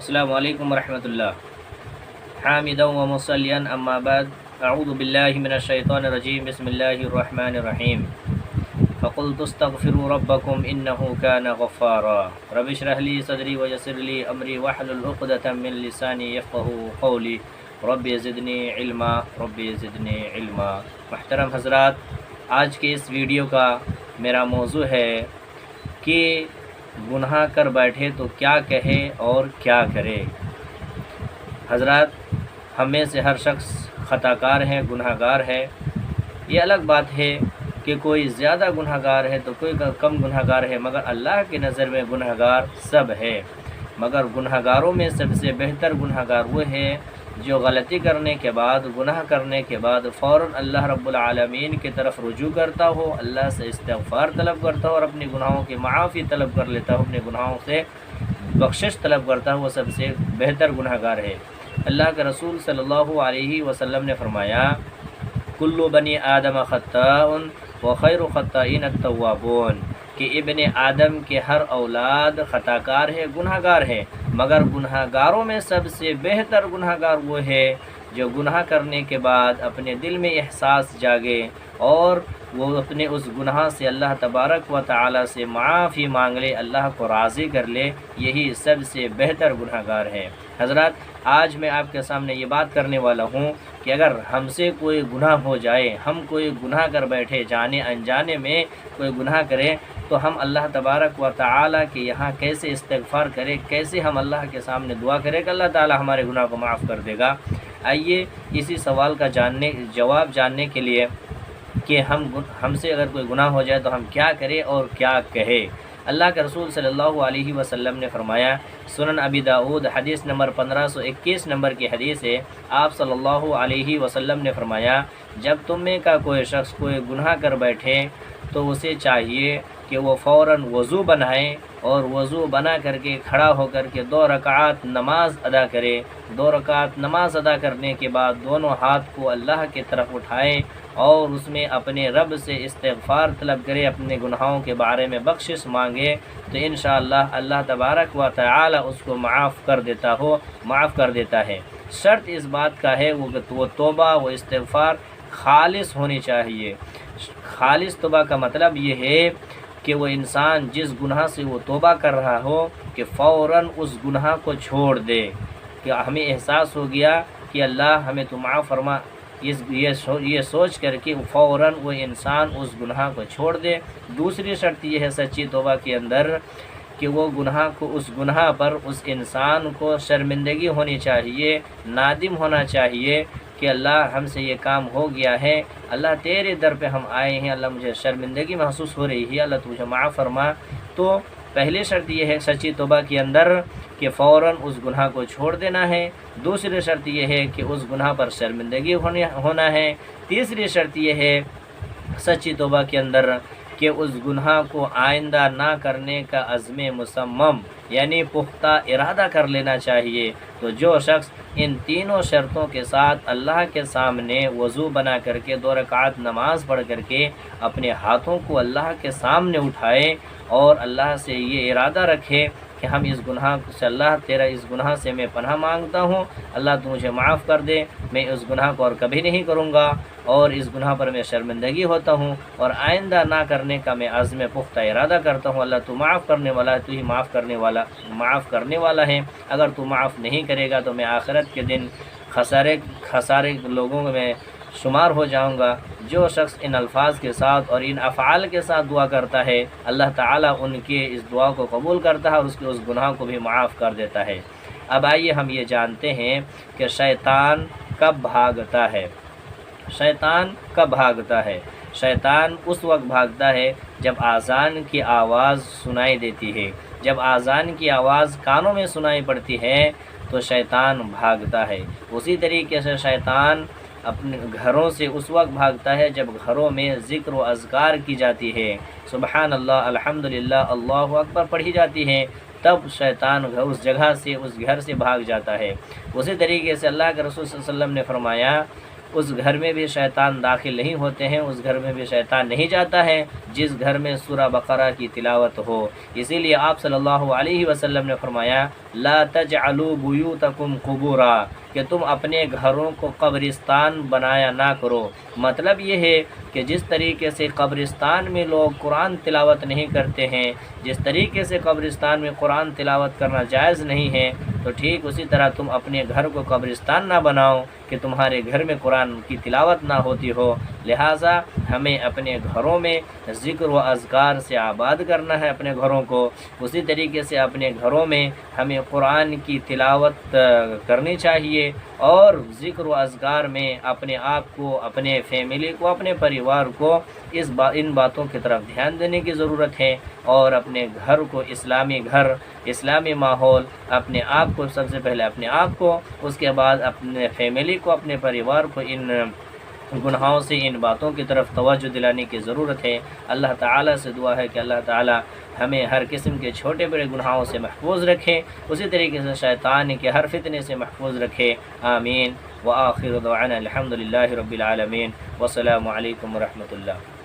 السلام علیکم ورحمۃ اللہ حامدا و مصلیا اما بعد اعوذ باللہ من الشیطان الرجیم بسم اللہ الرحمن الرحیم فقلت استغفروا ربکم انه کان غفارا رب اشرح لی صدری ویسر لی امری واحلل عقدۃ من لسانی یفقهوا قولی رب زدنی علما رب زدنی علما۔ محترم حضرات، آج کے اس ویڈیو کا میرا موضوع ہے کہ گناہ کر بیٹھے تو کیا کہے اور کیا کرے۔ حضرات، ہم میں سے ہر شخص خطا کار ہے، گناہ گار ہے۔ یہ الگ بات ہے کہ کوئی زیادہ گناہ گار ہے تو کوئی کم گناہ گار ہے، مگر اللہ کی نظر میں گناہ گار سب ہے۔ مگر گناہ گاروں میں سب سے بہتر گناہ گار وہ ہے جو غلطی کرنے کے بعد، گناہ کرنے کے بعد فوراً اللہ رب العالمین کی طرف رجوع کرتا ہو، اللہ سے استغفار طلب کرتا ہو اور اپنے گناہوں کی معافی طلب کر لیتا ہو، اپنے گناہوں سے بخشش طلب کرتا ہو، وہ سب سے بہتر گناہ گار ہے۔ اللہ کے رسول صلی اللہ علیہ وسلم نے فرمایا، کل بنی آدم خطاء وخیر خطائین التوابون، کہ ابن آدم کے ہر اولاد خطا کار ہے، گناہ گار ہے، مگر گناہ گاروں میں سب سے بہتر گناہ گار وہ ہے جو گناہ کرنے کے بعد اپنے دل میں احساس جاگے اور وہ اپنے اس گناہ سے اللہ تبارک و تعالی سے معافی مانگ لے، اللہ کو راضی کر لے، یہی سب سے بہتر گناہ گار ہے۔ حضرات، آج میں آپ کے سامنے یہ بات کرنے والا ہوں کہ اگر ہم سے کوئی گناہ ہو جائے، ہم کوئی گناہ کر بیٹھے، جانے انجانے میں کوئی گناہ کرے، تو ہم اللہ تبارک و تعالی کے یہاں کیسے استغفار کریں، کیسے ہم اللہ کے سامنے دعا کریں کہ اللہ تعالی ہمارے گناہ کو معاف کر دے گا۔ آئیے اسی سوال کا جواب جاننے کے لیے کہ ہم سے اگر کوئی گناہ ہو جائے تو ہم کیا کریں اور کیا کہے۔ اللہ کے رسول صلی اللہ علیہ وسلم نے فرمایا، سنن ابی داؤد حدیث نمبر 1521 نمبر کی حدیث ہے، آپ صلی اللہ علیہ وسلم نے فرمایا، جب تم میں کا کوئی شخص کوئی گناہ کر بیٹھے تو اسے چاہیے کہ وہ فوراً وضو بنائے اور وضو بنا کر کے کھڑا ہو کر کے 2 رکعات نماز ادا کرے۔ 2 رکعات نماز ادا کرنے کے بعد دونوں ہاتھ کو اللہ کی طرف اٹھائے اور اس میں اپنے رب سے استغفار طلب کرے، اپنے گناہوں کے بارے میں بخشش مانگے، تو انشاءاللہ اللہ تبارک و تعالی اس کو معاف کر دیتا ہے۔ شرط اس بات کا ہے وہ توبہ و استغفار خالص ہونی چاہیے۔ خالص توبہ کا مطلب یہ ہے کہ وہ انسان جس گناہ سے وہ توبہ کر رہا ہو کہ فوراً اس گناہ کو چھوڑ دے، کہ ہمیں احساس ہو گیا کہ اللہ ہمیں تو معاف فرما، یہ سوچ کر کے فوراً وہ انسان اس گناہ کو چھوڑ دے۔ دوسری شرط یہ ہے سچی توبہ کے اندر کہ وہ اس گناہ پر اس انسان کو شرمندگی ہونی چاہیے، نادم ہونا چاہیے کہ اللہ ہم سے یہ کام ہو گیا ہے، اللہ تیرے در پہ ہم آئے ہیں، اللہ مجھے شرمندگی محسوس ہو رہی ہے، اللہ تو مجھے معاف فرما۔ تو پہلی شرط یہ ہے سچی توبہ کے اندر کہ فوراً اس گناہ کو چھوڑ دینا ہے۔ دوسری شرط یہ ہے کہ اس گناہ پر شرمندگی ہونا ہے۔ تیسری شرط یہ ہے سچی توبہ کے اندر کہ اس گناہ کو آئندہ نہ کرنے کا عزم مصمم، یعنی پختہ ارادہ کر لینا چاہیے۔ تو جو شخص ان تینوں شرطوں کے ساتھ اللہ کے سامنے وضو بنا کر کے 2 رکعات نماز پڑھ کر کے اپنے ہاتھوں کو اللہ کے سامنے اٹھائے اور اللہ سے یہ ارادہ رکھے کہ ہم اس گناہ سے، اللہ تیرا اس گناہ سے میں پناہ مانگتا ہوں، اللہ تو مجھے معاف کر دے، میں اس گناہ کو اور کبھی نہیں کروں گا اور اس گناہ پر میں شرمندگی ہوتا ہوں اور آئندہ نہ کرنے کا میں عزم پختہ ارادہ کرتا ہوں، اللہ تو معاف کرنے والا ہے، تو ہی معاف کرنے والا ہے، اگر تو معاف نہیں کرے گا تو میں آخرت کے دن خسارے لوگوں میں شمار ہو جاؤں گا۔ جو شخص ان الفاظ کے ساتھ اور ان افعال کے ساتھ دعا کرتا ہے، اللہ تعالیٰ ان کے اس دعا کو قبول کرتا ہے اور اس کے اس گناہ کو بھی معاف کر دیتا ہے۔ اب آئیے ہم یہ جانتے ہیں کہ شیطان کب بھاگتا ہے۔ شیطان کب بھاگتا ہے؟ شیطان اس وقت بھاگتا ہے جب اذان کی آواز سنائی دیتی ہے۔ جب اذان کی آواز کانوں میں سنائی پڑتی ہے تو شیطان بھاگتا ہے۔ اسی طریقے سے شیطان اپنے گھروں سے اس وقت بھاگتا ہے جب گھروں میں ذکر و اذکار کی جاتی ہے، سبحان اللہ، الحمدللہ، اللہ اکبر پڑھی جاتی ہے، تب شیطان اس جگہ سے، اس گھر سے بھاگ جاتا ہے۔ اسی طریقے سے اللہ کے رسول صلی اللہ علیہ وسلم نے فرمایا اس گھر میں بھی شیطان داخل نہیں ہوتے ہیں، اس گھر میں بھی شیطان نہیں جاتا ہے جس گھر میں سورہ بقرہ کی تلاوت ہو۔ اسی لیے آپ صلی اللہ علیہ وسلم نے فرمایا لا تجعلوا بیوتکم قبورا، کہ تم اپنے گھروں کو قبرستان بنایا نہ کرو۔ مطلب یہ ہے کہ جس طریقے سے قبرستان میں لوگ قرآن تلاوت نہیں کرتے ہیں، جس طریقے سے قبرستان میں قرآن تلاوت کرنا جائز نہیں ہے، تو ٹھیک اسی طرح تم اپنے گھر کو قبرستان نہ بناؤ کہ تمہارے گھر میں قرآن کی تلاوت نہ ہوتی ہو۔ لہٰذا ہمیں اپنے گھروں میں ذکر و اذکار سے آباد کرنا ہے اپنے گھروں کو، اسی طریقے سے اپنے گھروں میں ہمیں قرآن کی تلاوت کرنی چاہیے، اور ذکر و اذکار میں اپنے آپ کو، اپنے فیملی کو، اپنے پریوار کو ان باتوں کی طرف دھیان دینے کی ضرورت ہے، اور اپنے گھر کو اسلامی گھر، اسلامی ماحول، اپنے آپ کو، سب سے پہلے اپنے آپ کو، اس کے بعد اپنے فیملی کو، اپنے پریوار کو ان گناہوں سے، ان باتوں کی طرف توجہ دلانے کی ضرورت ہے۔ اللہ تعالیٰ سے دعا ہے کہ اللہ تعالیٰ ہمیں ہر قسم کے چھوٹے بڑے گناہوں سے محفوظ رکھے، اسی طریقے سے شیطان کے ہر فتنے سے محفوظ رکھے، آمین۔ وآخر دعوانا الحمد للہ رب العالمین، والسلام علیکم ورحمۃ اللہ۔